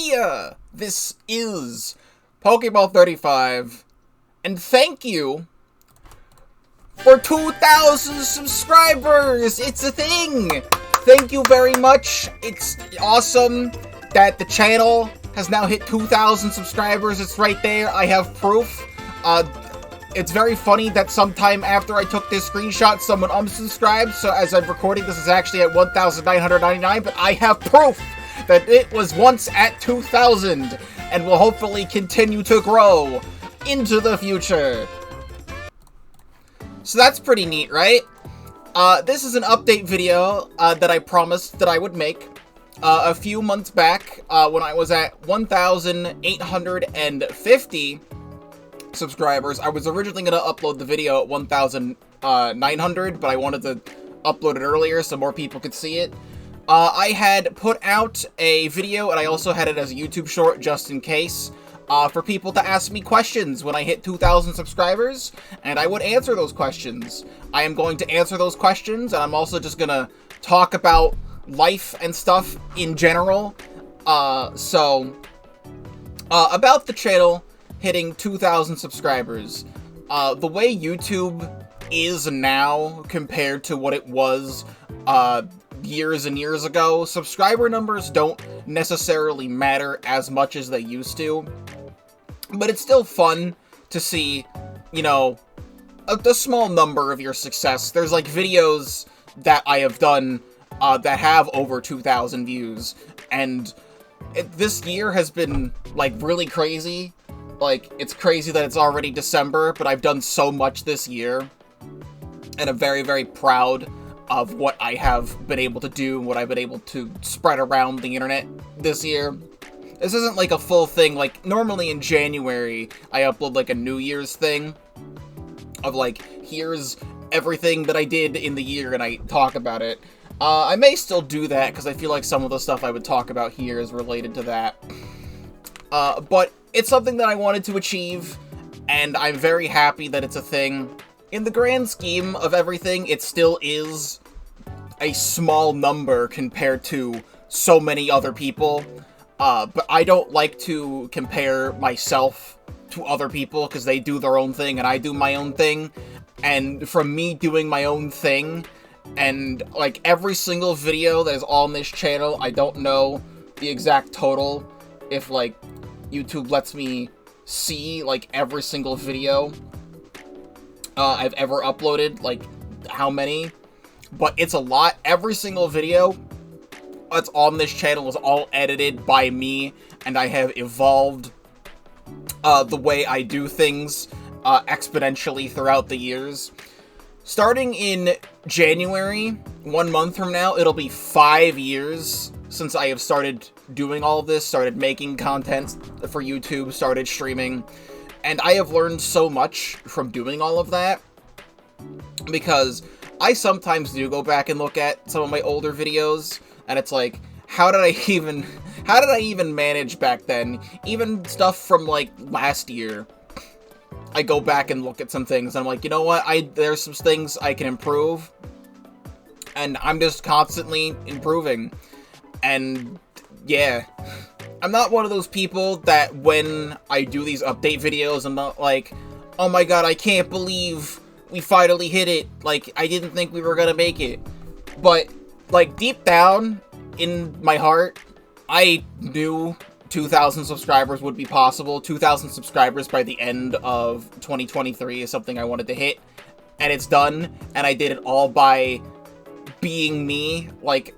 Hiya! This is Pokéball35, and thank you for 2,000 subscribers! It's a thing! Thank you very much. It's awesome that the channel has now hit 2,000 subscribers. It's right there. I have proof. It's very funny that sometime after I took this screenshot, someone unsubscribed, so as I'm recording, this is actually at 1,999, but I have proof that it was once at 2,000, and will hopefully continue to grow into the future. So that's pretty neat, right? This is an update video that I promised that I would make a few months back when I was at 1,850 subscribers. I was originally going to upload the video at 1,900, but I wanted to upload it earlier so more people could see it. I had put out a video, and I also had it as a YouTube short just in case, for people to ask me questions when I hit 2,000 subscribers, and I would answer those questions. I am going to answer those questions, and I'm also just going to talk about life and stuff in general. About the channel hitting 2,000 subscribers. The way YouTube is now compared to what it was years and years ago, subscriber numbers don't necessarily matter as much as they used to. But it's still fun to see, you know, a small number of your success. There's like videos that I have done that have over 2,000 views, and this year has been like really crazy. Like, it's crazy that it's already December, but I've done so much this year, and I'm very, very proud of what I have been able to do and what I've been able to spread around the internet this year. This isn't like a full thing. Like, normally in January, I upload like a New Year's thing of like, here's everything that I did in the year, and I talk about it. I may still do that, because I feel like some of the stuff I would talk about here is related to that. But it's something that I wanted to achieve, and I'm very happy that it's a thing. In the grand scheme of everything, it still is a small number compared to so many other people. But I don't like to compare myself to other people, because they do their own thing and I do my own thing. And from me doing my own thing, and like every single video that is on this channel, I don't know the exact total, if like YouTube lets me see like every single video I've ever uploaded, like how many, but it's a lot. Every single video that's on this channel is all edited by me, and I have evolved the way I do things exponentially throughout the years. Starting in January, 1 month from now, it'll be 5 years since I have started doing all of this, started making content for YouTube, started streaming, and I have learned so much from doing all of that, because I sometimes do go back and look at some of my older videos, and it's like, how did I even manage back then? Even stuff from like last year, I go back and look at some things, and I'm like, you know what, there's some things I can improve, and I'm just constantly improving. And yeah, I'm not one of those people that when I do these update videos, I'm not like, oh my god, I can't believe we finally hit it, like, I didn't think we were gonna make it. But, like, deep down in my heart, I knew 2,000 subscribers would be possible. 2,000 subscribers by the end of 2023 is something I wanted to hit, and it's done, and I did it all by being me. Like,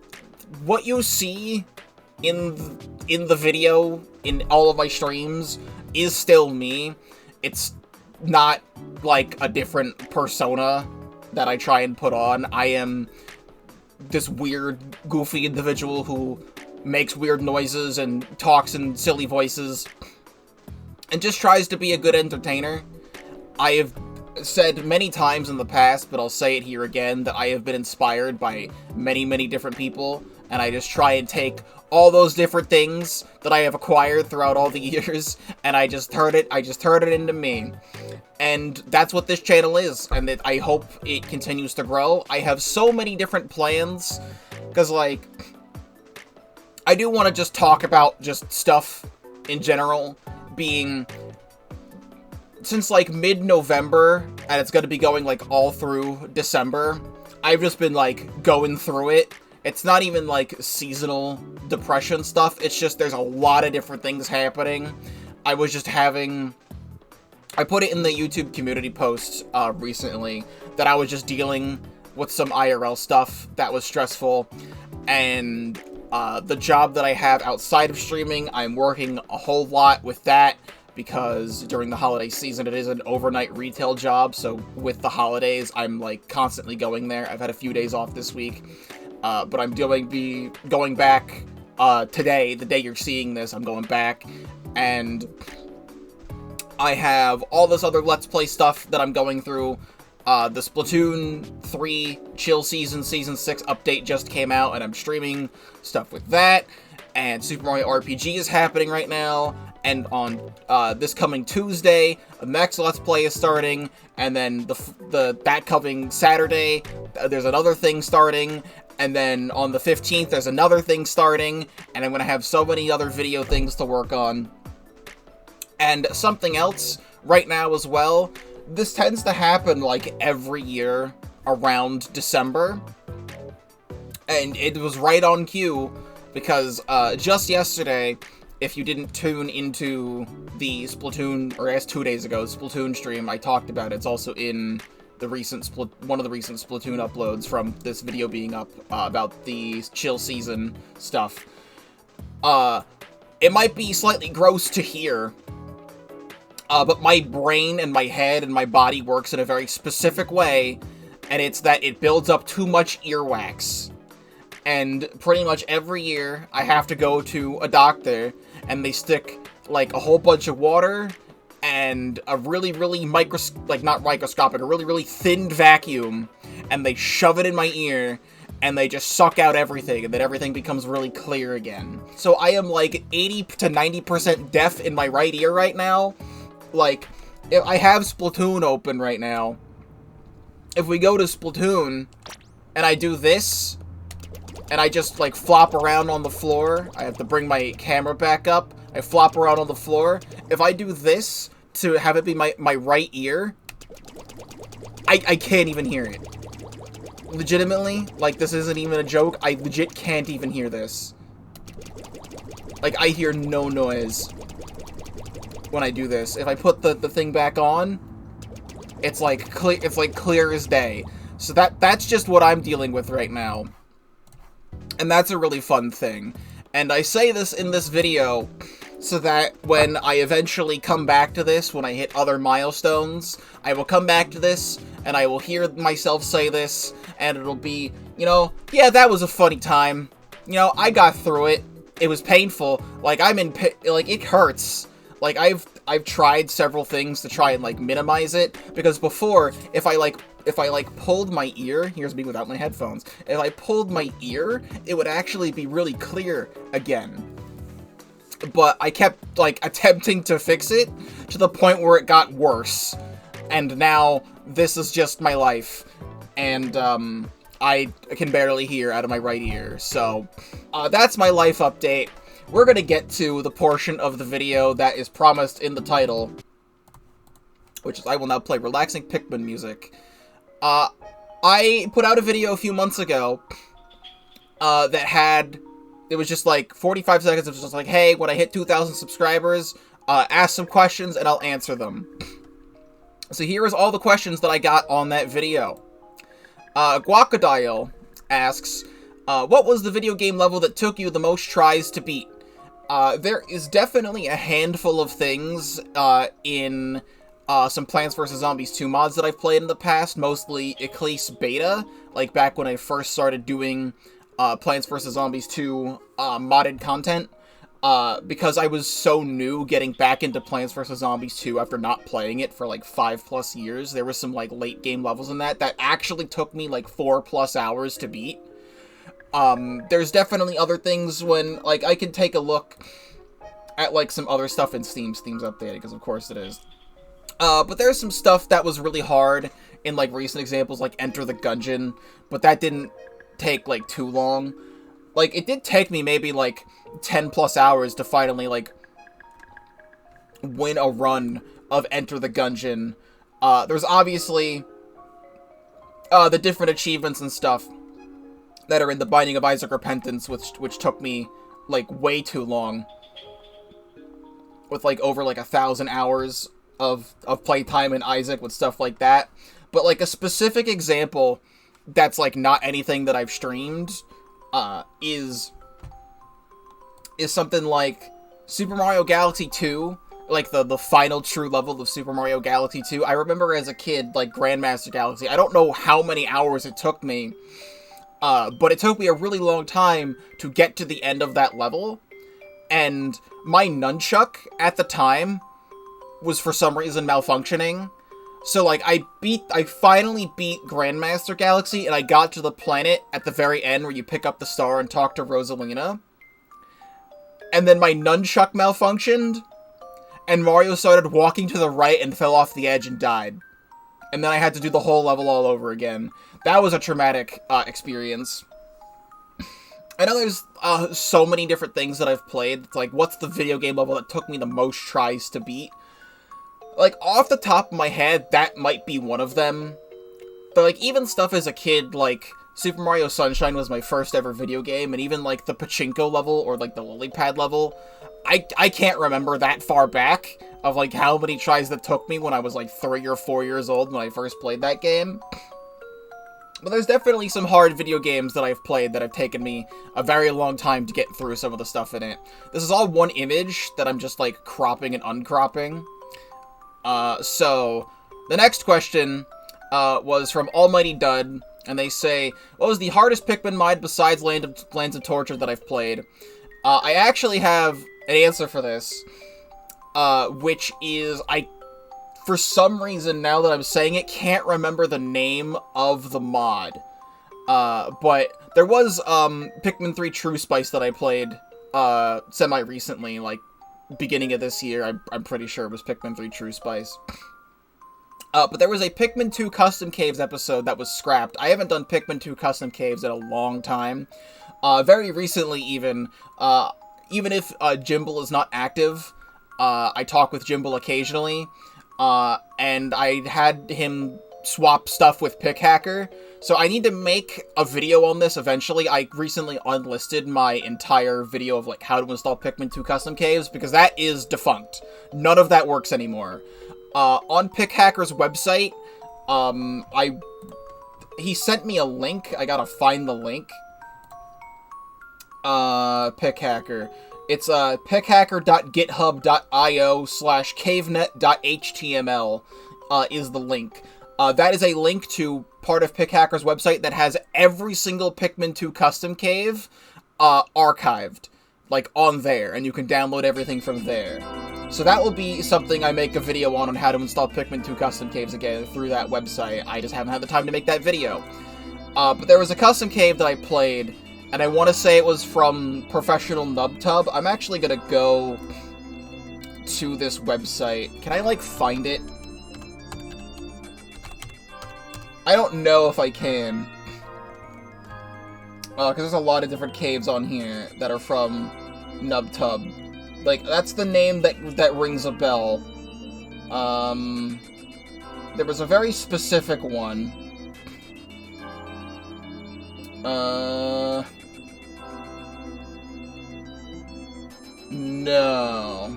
what you see in the video, in all of my streams, is still me. It's not like a different persona that I try and put on. I am this weird, goofy individual who makes weird noises and talks in silly voices and just tries to be a good entertainer. I have said many times in the past, but I'll say it here again, that I have been inspired by many, many different people, and I just try and take all those different things that I have acquired throughout all the years, and I just turn it into me. And that's what this channel is, and I hope it continues to grow. I have so many different plans, because, like, I do want to just talk about just stuff in general, being since like mid-November, and it's going to be going like all through December. I've just been like going through it. It's not even like seasonal depression stuff. It's just there's a lot of different things happening. I was just having... I put it in the YouTube community post recently that I was just dealing with some IRL stuff that was stressful. And the job that I have outside of streaming, I'm working a whole lot with that because during the holiday season, it is an overnight retail job. So with the holidays, I'm like constantly going there. I've had a few days off this week, but I'm going back today, the day you're seeing this. I'm going back, and I have all this other Let's Play stuff that I'm going through. The Splatoon 3 Chill Season 6 update just came out, and I'm streaming stuff with that. And Super Mario RPG is happening right now. And on this coming Tuesday, the next Let's Play is starting. And then that coming Saturday, there's another thing starting. And then on the 15th, there's another thing starting. And I'm going to have so many other video things to work on. And something else right now as well. This tends to happen like every year around December. And it was right on cue because just yesterday, if you didn't tune into the Splatoon, or I guess 2 days ago, Splatoon stream, I talked about it. It's also in the recent one of the recent Splatoon uploads from this video being up about the chill season stuff. It might be slightly gross to hear, but my brain and my head and my body works in a very specific way, and it's that it builds up too much earwax. And pretty much every year, I have to go to a doctor, and they stick, like, a whole bunch of water and a really, really not microscopic, a really, really thin vacuum, and they shove it in my ear, and they just suck out everything, and then everything becomes really clear again. So I am, like, 80 to 90% deaf in my right ear right now. Like, if I have Splatoon open right now. If we go to Splatoon, and I do this, and I just, like, flop around on the floor. I have to bring my camera back up. I flop around on the floor. If I do this to have it be my right ear, I can't even hear it. Legitimately, like, this isn't even a joke. I legit can't even hear this. Like, I hear no noise when I do this. If I put the thing back on, it's like clear as day. So that's just what I'm dealing with right now. And that's a really fun thing. And I say this in this video so that when I eventually come back to this, when I hit other milestones, I will come back to this, and I will hear myself say this, and it'll be, you know, yeah, that was a funny time. You know, I got through it. It was painful. Like, like, it hurts. Like, I've tried several things to try and, like, minimize it, because before, if I pulled my ear, here's me without my headphones, if I pulled my ear, it would actually be really clear again. But I kept, like, attempting to fix it to the point where it got worse. And now, this is just my life. And, I can barely hear out of my right ear. So, that's my life update. We're gonna get to the portion of the video that is promised in the title, which is I will now play relaxing Pikmin music. I put out a video a few months ago, it was just like 45 seconds. It was just like, hey, when I hit 2,000 subscribers, ask some questions and I'll answer them. So here is all the questions that I got on that video. Guacodile asks, what was the video game level that took you the most tries to beat? There is definitely a handful of things, in some Plants vs. Zombies 2 mods that I've played in the past, mostly Eclipse Beta, like back when I first started doing Plants vs. Zombies 2 modded content, because I was so new getting back into Plants vs. Zombies 2 after not playing it for like 5+ years. There was some like late game levels in that actually took me like 4+ hours to beat. There's definitely other things when, like, I can take a look at like some other stuff in Steam's updated, because of course it is. But there's some stuff that was really hard in, like, recent examples, like Enter the Gungeon, but that didn't take, like, too long. Like, it did take me maybe, like, 10 plus hours to finally, like, win a run of Enter the Gungeon. There's obviously the different achievements and stuff that are in the Binding of Isaac Repentance, which took me, like, way too long. With, like, over, like, 1,000 hours of playtime in Isaac with stuff like that. But, like, a specific example that's, like, not anything that I've streamed, is something like Super Mario Galaxy 2, like, the final true level of Super Mario Galaxy 2. I remember as a kid, like, Grandmaster Galaxy, I don't know how many hours it took me, but it took me a really long time to get to the end of that level, and my nunchuck at the time was for some reason malfunctioning. So, like, I finally beat Grandmaster Galaxy, and I got to the planet at the very end where you pick up the star and talk to Rosalina. And then my nunchuck malfunctioned, and Mario started walking to the right and fell off the edge and died. And then I had to do the whole level all over again. That was a traumatic experience. I know there's so many different things that I've played. It's like, what's the video game level that took me the most tries to beat? Like, off the top of my head, that might be one of them. But, like, even stuff as a kid, like, Super Mario Sunshine was my first ever video game, and even, like, the Pachinko level, or, like, the Lily Pad level, I can't remember that far back of, like, how many tries that took me when I was, like, 3 or 4 years old when I first played that game. But there's definitely some hard video games that I've played that have taken me a very long time to get through some of the stuff in it. This is all one image that I'm just, like, cropping and uncropping. So, the next question, was from Almighty Dud, and they say, what was the hardest Pikmin mod besides Lands of Torture that I've played? I actually have an answer for this, which is, for some reason, now that I'm saying it, can't remember the name of the mod. But there was, Pikmin 3 True Spice that I played, semi-recently, like, beginning of this year. I'm pretty sure it was Pikmin 3 True Spice. But there was a Pikmin 2 Custom Caves episode that was scrapped. I haven't done Pikmin 2 Custom Caves in a long time. Very recently, even if Jimble is not active, I talk with Jimble occasionally, and I had him swap stuff with Pickhacker, so I need to make a video on this eventually. I recently unlisted my entire video of, like, how to install Pikmin 2 Custom Caves, because that is defunct. None of that works anymore. On Pickhacker's website, he sent me a link. I gotta find the link. Pickhacker. It's, pickhacker.github.io/cavenet.html, is the link. That is a link to part of Pickhacker's website that has every single Pikmin 2 custom cave, archived, like, on there, and you can download everything from there. So that will be something I make a video on how to install Pikmin 2 custom caves again through that website. I just haven't had the time to make that video. But there was a custom cave that I played, and I want to say it was from Professional NubTub. I'm actually gonna go to this website. Can I, like, find it? I don't know if I can. Because there's a lot of different caves on here that are from NubTub. Like, that's the name that rings a bell. There was a very specific one. No.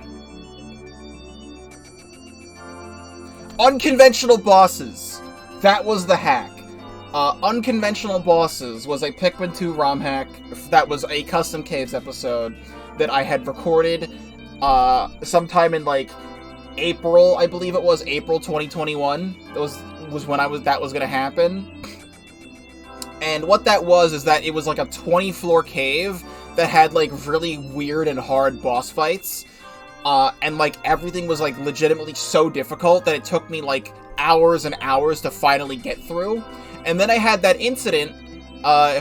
Unconventional Bosses. That was the hack. Unconventional Bosses was a Pikmin 2 ROM hack that was a Custom Caves episode that I had recorded, sometime in, like, April, I believe it was, April 2021. That was when that was gonna happen. And what that was is that it was, like, a 20-floor cave that had, like, really weird and hard boss fights. And, like, everything was, like, legitimately so difficult that it took me, like, hours and hours to finally get through. And then I had that incident,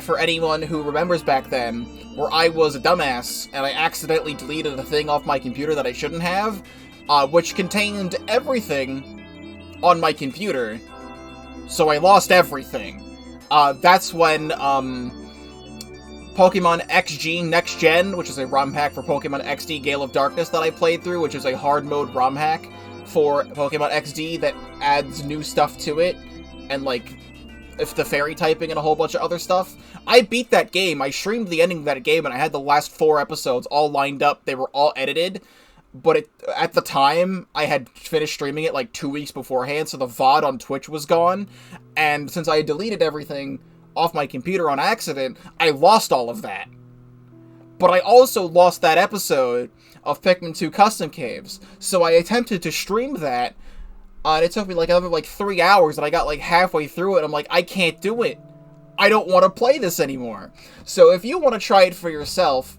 for anyone who remembers back then, where I was a dumbass, and I accidentally deleted a thing off my computer that I shouldn't have, which contained everything on my computer. So I lost everything. That's when, Pokemon XG Next Gen, which is a ROM hack for Pokemon XD Gale of Darkness that I played through, which is a hard mode ROM hack for Pokemon XD that adds new stuff to it, and like if the fairy typing and a whole bunch of other stuff. I beat that game. I streamed the ending of that game, and I had the last 4 episodes all lined up. They were all edited, but at the time, I had finished streaming it like 2 weeks beforehand, so the VOD on Twitch was gone, and since I had deleted everything off my computer on accident, I lost all of that. But I also lost that episode of Pikmin 2 Custom Caves, so I attempted to stream that, and it took me like another 3 hours, and I got like halfway through it, and I'm like, I can't do it. I don't want to play this anymore. So if you want to try it for yourself,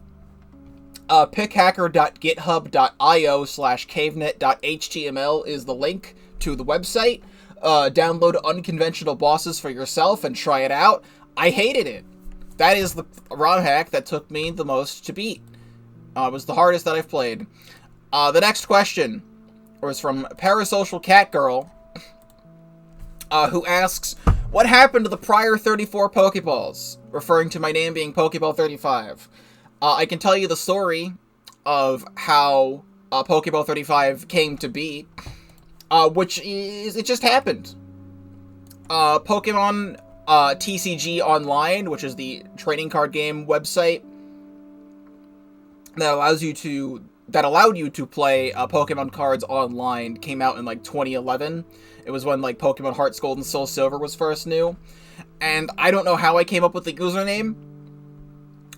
pickhacker.github.io/cavenet.html is the link to the website. Download Unconventional Bosses for yourself and try it out. I hated it. That is the ROM hack that took me the most to beat. It was the hardest that I've played. The next question was from Parasocial Cat Girl, who asks, what happened to the prior 34 Pokeballs? Referring to my name being Pokéball35. I can tell you the story of how Pokéball35 came to be, which is, it just happened. Pokemon TCG Online, which is the trading card game website that allowed you to play Pokemon cards online, came out in like 2011. It was when like Pokemon Heart Gold and Soul Silver was first new, and I don't know how I came up with the username,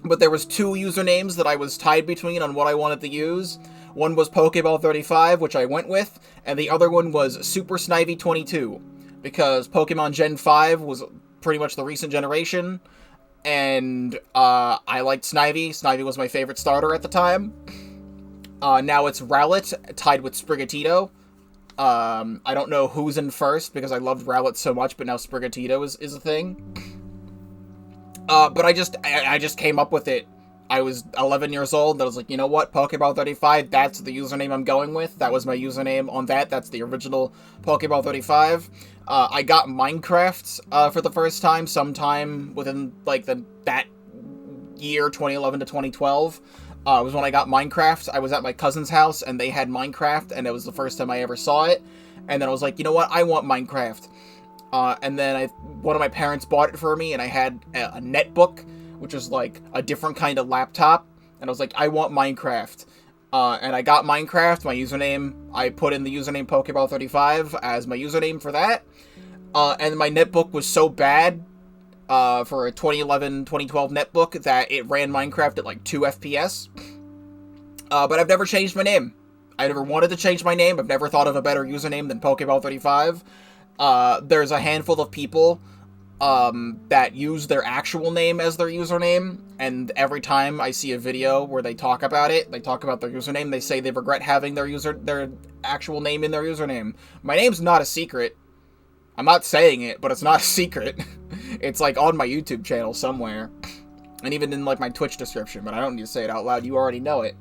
but there was 2 usernames that I was tied between on what I wanted to use. One was Pokéball35, which I went with, and the other one was Super Snivy22, because Pokemon Gen 5 was pretty much the recent generation, and I liked Snivy. Snivy was my favorite starter at the time. Now it's Rowlet, tied with Sprigatito. I don't know who's in first, because I loved Rowlet so much, but now Sprigatito is a thing. But I just came up with it. I was 11 years old, and I was like, you know what, Pokéball35, that's the username I'm going with. That was my username on that. That's the original Pokéball35. I got Minecraft for the first time sometime within like that year, 2011 to 2012. Was when I got Minecraft. I was at my cousin's house, and they had Minecraft, and it was the first time I ever saw it. And then I was like, you know what, I want Minecraft. And then one of my parents bought it for me, and I had a netbook, which was like a different kind of laptop. And I was like, I want Minecraft. And I got Minecraft, my username. I put in the username Pokéball35 as my username for that. And my netbook was so bad for a 2011-2012 netbook that it ran Minecraft at like 2 FPS. But I've never changed my name. I never wanted to change my name. I've never thought of a better username than Pokéball35. There's a handful of people that use their actual name as their username, and every time I see a video where they talk about it, they talk about their username, they say they regret having their actual name in their username. My name's not a secret. I'm not saying it, but it's not a secret. It's like on my YouTube channel somewhere, and even in like my Twitch description, but I don't need to say it out loud. You already know it,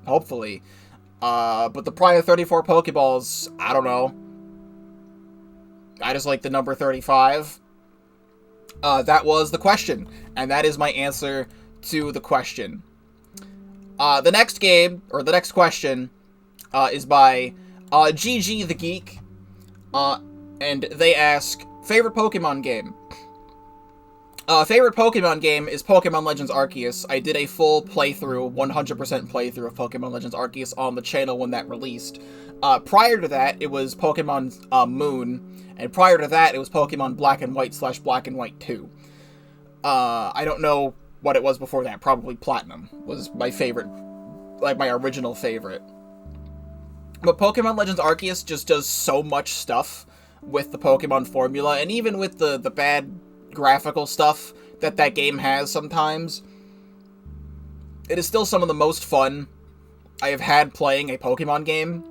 hopefully. But the prior 34 Pokeballs, I don't know. I just like the number 35. That was the question, and that is my answer to the question. The next game, or the next question, is by GG the Geek, and they ask, favorite Pokemon game? Favorite Pokemon game is Pokemon Legends Arceus. I did a full playthrough, 100% playthrough of Pokemon Legends Arceus on the channel when that released. Prior to that, it was Pokemon Moon, and prior to that, it was Pokemon Black and White / Black and White 2. I don't know what it was before that. Probably Platinum was my favorite, like my original favorite. But Pokemon Legends Arceus just does so much stuff with the Pokemon formula, and even with the bad graphical stuff that game has sometimes, it is still some of the most fun I have had playing a Pokemon game.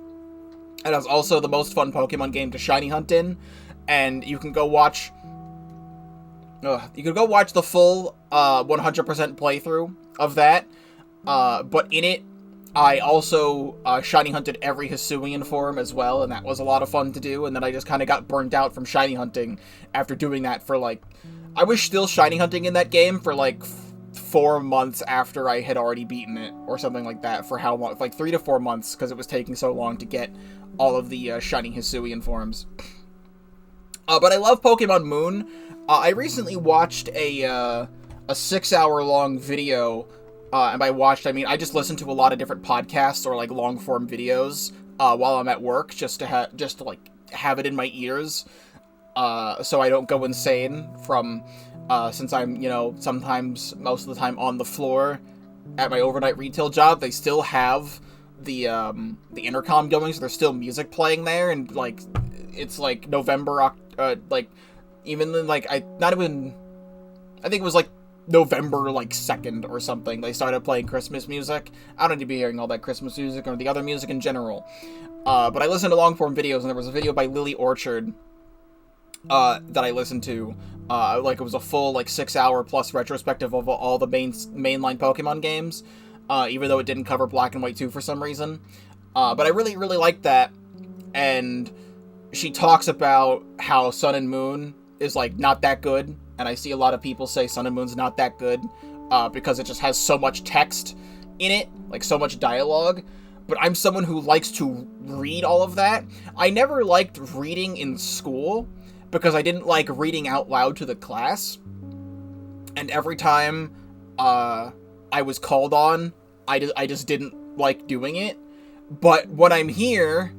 And it's also the most fun Pokemon game to shiny hunt in, and you can go watch the full 100% playthrough of that, but in it, I also shiny hunted every Hisuian form as well, and that was a lot of fun to do, and then I just kind of got burnt out from shiny hunting after doing that for like, I was still shiny hunting in that game for like 4 months after I had already beaten it, or something like that, for how long? Like 3 to 4 months, because it was taking so long to get all of the shiny Hisuian forms. But I love Pokemon Moon. I recently watched a 6-hour-long video, and by watched, I mean I just listened to a lot of different podcasts or like long-form videos while I'm at work, just to like have it in my ears, so I don't go insane from, since I'm, you know, sometimes, most of the time on the floor at my overnight retail job. They still have the intercom going, so there's still music playing there, and like it's like November, like even then, like I think it was like November like 2nd or something, they started playing Christmas music. I don't need to be hearing all that Christmas music or the other music in general. But I listened to long form videos, and there was a video by Lily Orchard that I listened to. Like it was a full like 6-hour plus retrospective of all the mainline Pokemon games, even though it didn't cover Black and White 2 for some reason. But I really, really liked that. And she talks about how Sun and Moon is like not that good, and I see a lot of people say Sun and Moon's not that good because it just has so much text in it, like so much dialogue. But I'm someone who likes to read all of that. I never liked reading in school because I didn't like reading out loud to the class. And every time I was called on, I just didn't like doing it. But when I'm here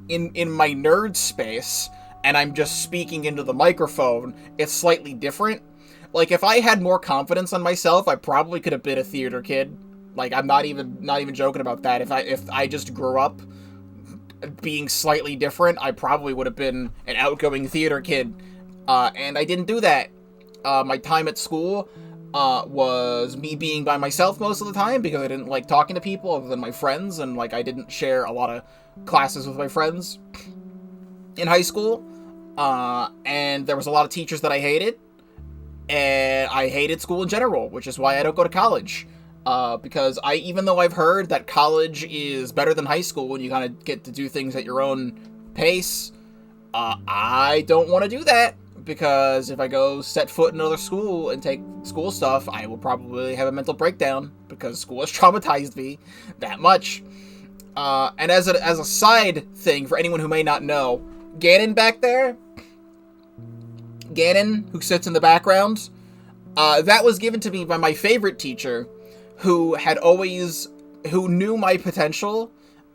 in my nerd space and I'm just speaking into the microphone, it's slightly different. Like if I had more confidence on myself, I probably could have been a theater kid. Like I'm not even joking about that. If I just grew up being slightly different, I probably would have been an outgoing theater kid. And I didn't do that. My time at school was me being by myself most of the time because I didn't like talking to people other than my friends, and like I didn't share a lot of classes with my friends in high school. And there was a lot of teachers that I hated, and I hated school in general, which is why I don't go to college. Because even though I've heard that college is better than high school and you kind of get to do things at your own pace, I don't want to do that, because if I go set foot in another school and take school stuff, I will probably have a mental breakdown, because school has traumatized me that much. And as a side thing, for anyone who may not know, Ganon back there, Ganon, who sits in the background, that was given to me by my favorite teacher, who knew my potential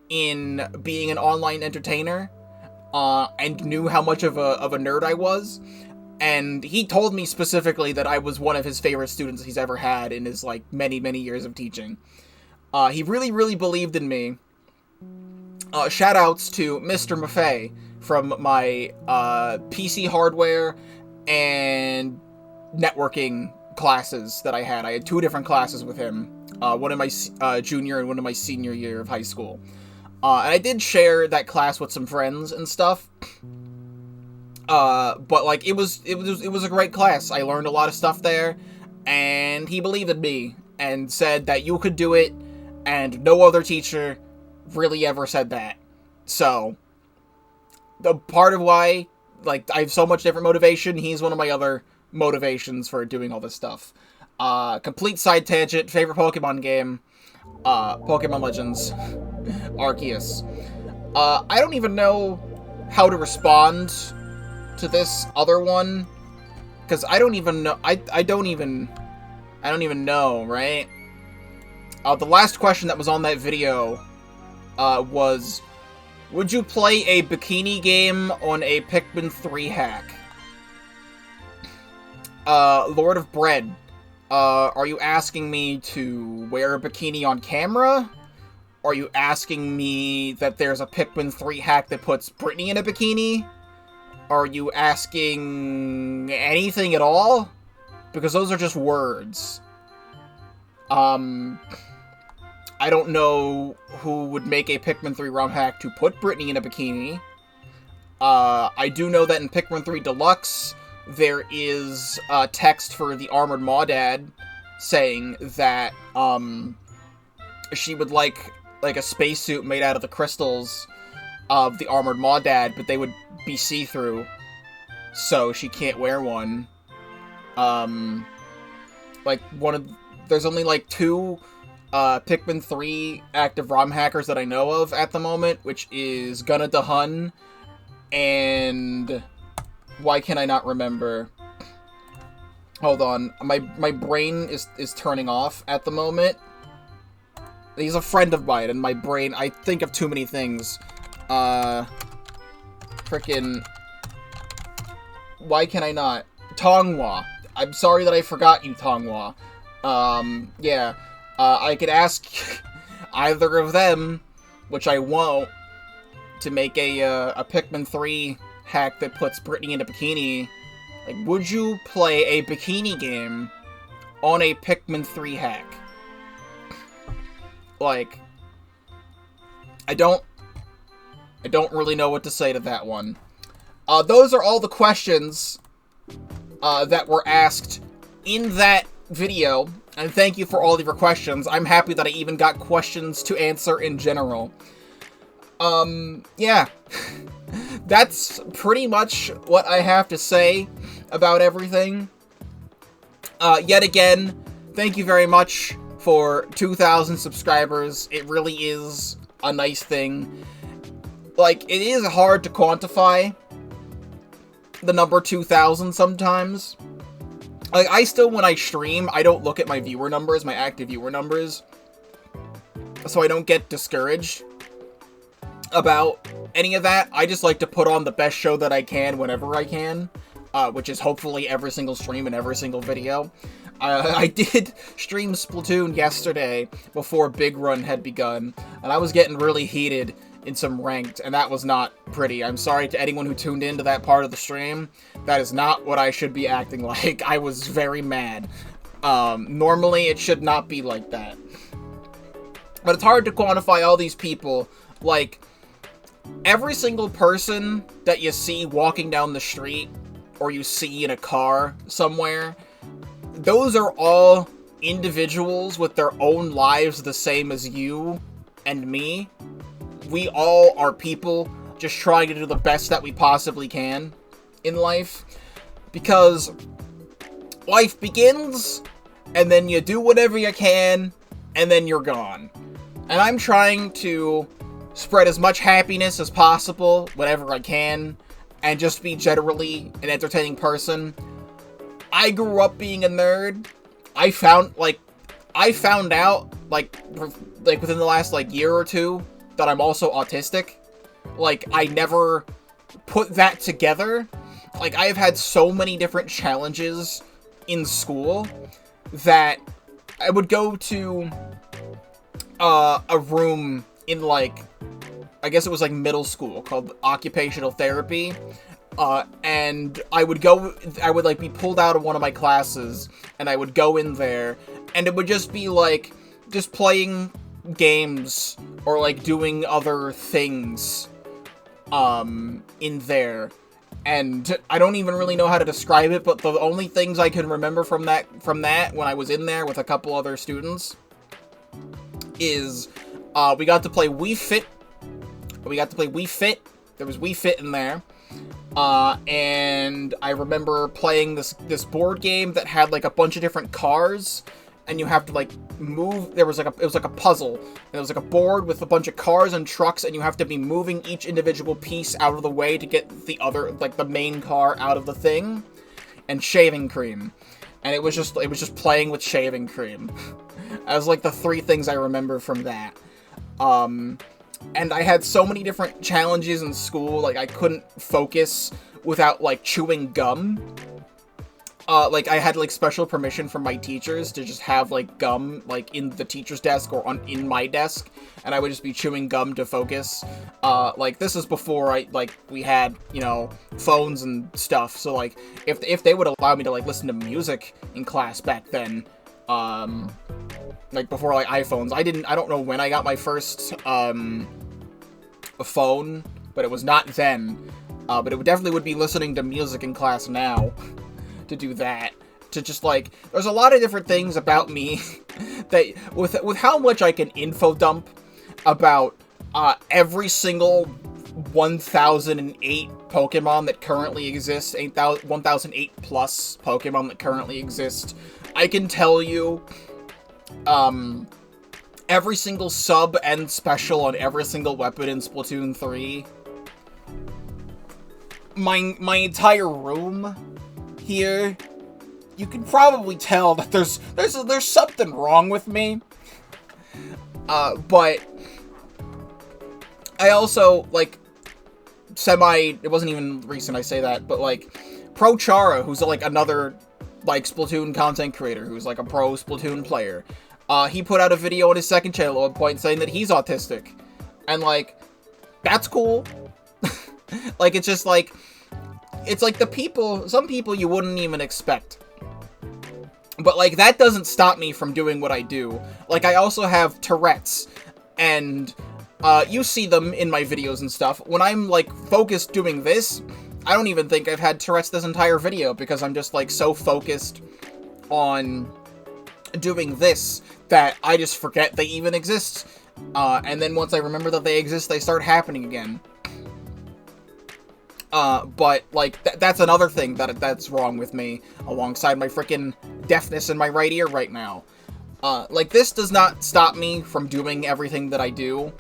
in being an online entertainer, and knew how much of a nerd I was. And he told me specifically that I was one of his favorite students he's ever had in his, like, many, many years of teaching. He really, really believed in me. Shoutouts to Mr. Maffei from my PC hardware and networking classes that I had. I had 2 different classes with him. One in my junior and one in my senior year of high school. And I did share that class with some friends and stuff. But like it was a great class. I learned a lot of stuff there, and he believed in me and said that you could do it, and no other teacher really ever said that. So the part of why, like, I have so much different motivation, he's one of my other motivations for doing all this stuff. Complete side tangent, favorite Pokemon game, Pokemon Legends, Arceus. I don't even know how to respond to this other one, because I don't even know, I don't even know, right? The last question that was on that video, was, would you play a bikini game on a Pikmin 3 hack? Lord of Bread, are you asking me to wear a bikini on camera? Are you asking me that there's a Pikmin 3 hack that puts Brittany in a bikini? Are you asking anything at all? Because those are just words. I don't know who would make a Pikmin 3 ROM hack to put Brittany in a bikini. I do know that in Pikmin 3 Deluxe, there is text for the Armored Maudad saying that she would like a spacesuit made out of the crystals of the Armored Maudad, but they would be see-through, so she can't wear one. Like, one of there's only like 2 Pikmin 3 active ROM hackers that I know of at the moment, which is Gunna the Hun and why can I not remember? Hold on, my brain is turning off at the moment. He's a friend of mine, and my brain, I think of too many things. Frickin'... Why can I not? Tonghua. I'm sorry that I forgot you, Tonghua. Yeah. I could ask either of them, which I won't, to make a Pikmin 3 hack that puts Brittany in a bikini. Like, would you play a bikini game on a Pikmin 3 hack? Like, I don't really know what to say to that one. Those are all the questions that were asked in that video, and thank you for all of your questions. I'm happy that I even got questions to answer in general. Yeah. That's pretty much what I have to say about everything. Yet again, thank you very much for 2,000 subscribers. It really is a nice thing. Like, it is hard to quantify the number 2,000 sometimes. Like, I still, when I stream, I don't look at my viewer numbers, my active viewer numbers, so I don't get discouraged about any of that. I just like to put on the best show that I can whenever I can, which is hopefully every single stream and every single video. I did stream Splatoon yesterday before Big Run had begun, and I was getting really heated in some ranked, and that was not pretty. I'm sorry to anyone who tuned into that part of the stream. That is not what I should be acting like. I was very mad. Normally it should not be like that. But it's hard to quantify all these people. Like, every single person that you see walking down the street, or you see in a car somewhere, those are all individuals with their own lives the same as you and me. We all are people just trying to do the best that we possibly can in life. Because life begins, and then you do whatever you can, and then you're gone. And I'm trying to spread as much happiness as possible whenever I can, and just be generally an entertaining person. I grew up being a nerd. I found out, like within the last, year or two, that I'm also autistic. Like, I never put that together. Like, I have had so many different challenges in school that I would go to a room in, I guess it was, middle school, called occupational therapy. And I would, be pulled out of one of my classes, and I would go in there, and it would just be, just playing games, or, doing other things, in there. And I don't even really know how to describe it, but the only things I can remember from that, when I was in there with a couple other students, is, we got to play Wii Fit. There was Wii Fit in there. And I remember playing this board game that had, a bunch of different cars, and you have to, move. It was like a puzzle. And it was a board with a bunch of cars and trucks, and you have to be moving each individual piece out of the way to get the other, the main car out of the thing. And shaving cream. And it was just playing with shaving cream. As, the 3 things I remember from that. And I had so many different challenges in school, I couldn't focus without, chewing gum. I had, special permission from my teachers to just have, gum, in the teacher's desk or in my desk, and I would just be chewing gum to focus. This is before we had, phones and stuff, so, if they would allow me to, listen to music in class back then, before, iPhones, I don't know when I got my first, phone, but it was not then, but it definitely would be listening to music in class now. To do that, to just there's a lot of different things about me that with how much I can info dump about every single 1008 Pokemon that currently exist, 1008 plus Pokemon that currently exist. I can tell you every single sub and special on every single weapon in Splatoon 3. My entire room here, you can probably tell that there's something wrong with me. But I also, like, it wasn't even recent I say that, but, like, Pro Chara, who's, like, another, like, Splatoon content creator, who's, like, a pro Splatoon player, he put out a video on his second channel at one point saying that he's autistic. And, like, that's cool. Like, it's just, like, it's, like, some people you wouldn't even expect. But, like, that doesn't stop me from doing what I do. Like, I also have Tourette's, and you see them in my videos and stuff. When I'm, like, focused doing this, I don't even think I've had Tourette's this entire video, because I'm just, like, so focused on doing this that I just forget they even exist. And then once I remember that they exist, they start happening again. But, like, that's another thing that's wrong with me, alongside my frickin' deafness in my right ear right now. Like, this does not stop me from doing everything that I do,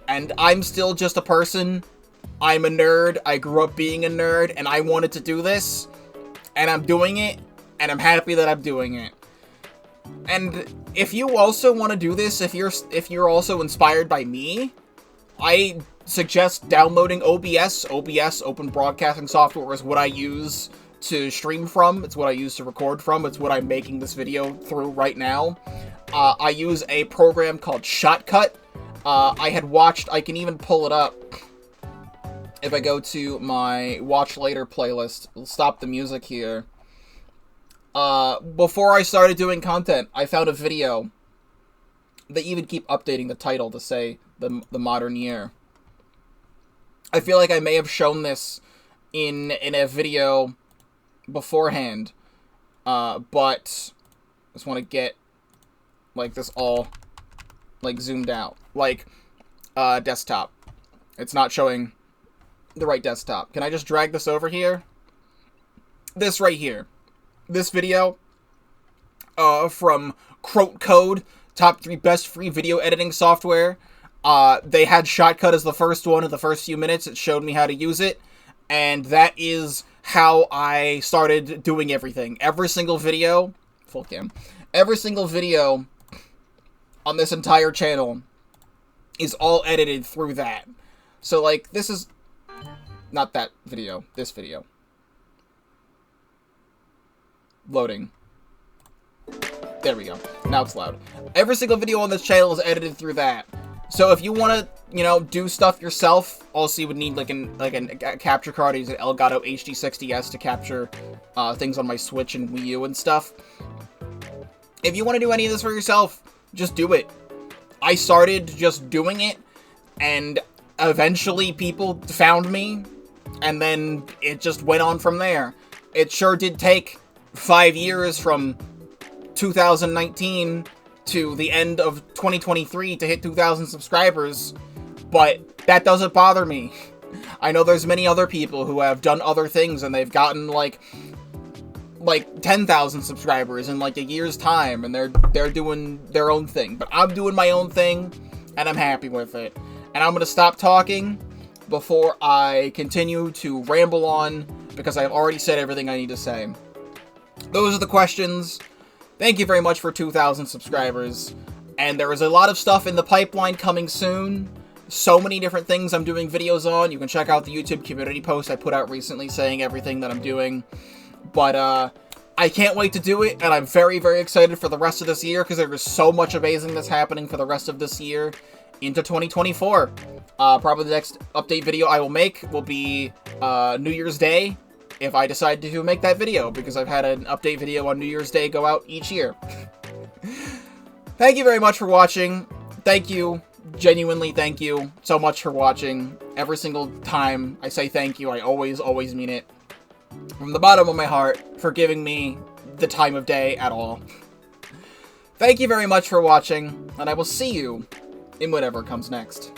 and I'm still just a person. I'm a nerd, I grew up being a nerd, and I wanted to do this, and I'm doing it, and I'm happy that I'm doing it. And if you also want to do this, if you're also inspired by me, I suggest downloading OBS. OBS, Open Broadcasting Software, is what I use to stream from. It's what I use to record from. It's what I'm making this video through right now. I use a program called Shotcut. I can even pull it up. If I go to my Watch Later playlist, we'll stop the music here. Before I started doing content, I found a video. They even keep updating the title to say the modern year. I feel like I may have shown this in a video beforehand, but I just want to get, like, this all, like, zoomed out. Like, desktop. It's not showing the right desktop. Can I just drag this over here? This right here. This video, from Croat Code, top 3 best free video editing software. They had Shotcut as the first one. In the first few minutes, it showed me how to use it, and that is how I started doing everything. Every single video, full cam, every single video on this entire channel is all edited through that. So, like, this is not that video, this video. Loading. There we go. Now it's loud. Every single video on this channel is edited through that. So if you want to, you know, do stuff yourself, also you would need like a capture card. I use an Elgato HD60S to capture things on my Switch and Wii U and stuff. If you want to do any of this for yourself, just do it. I started just doing it, and eventually people found me, and then it just went on from there. It sure did take 5 years from 2019 to the end of 2023 to hit 2,000 subscribers, but that doesn't bother me. I know there's many other people who have done other things and they've gotten like 10,000 subscribers in like a year's time, and they're doing their own thing. But I'm doing my own thing, and I'm happy with it. And I'm gonna stop talking before I continue to ramble on, because I've already said everything I need to say. Those are the questions. Thank you very much for 2,000 subscribers. And there is a lot of stuff in the pipeline coming soon. So many different things I'm doing videos on. You can check out the YouTube community post I put out recently saying everything that I'm doing. But, I can't wait to do it, and I'm very, very excited for the rest of this year, because there is so much amazing that's happening for the rest of this year into 2024. Probably the next update video I will make will be, New Year's Day, if I decide to make that video, because I've had an update video on New Year's Day go out each year. Thank you very much for watching. Thank you. Genuinely thank you so much for watching. Every single time I say thank you, I always, always mean it. From the bottom of my heart, for giving me the time of day at all. Thank you very much for watching, and I will see you in whatever comes next.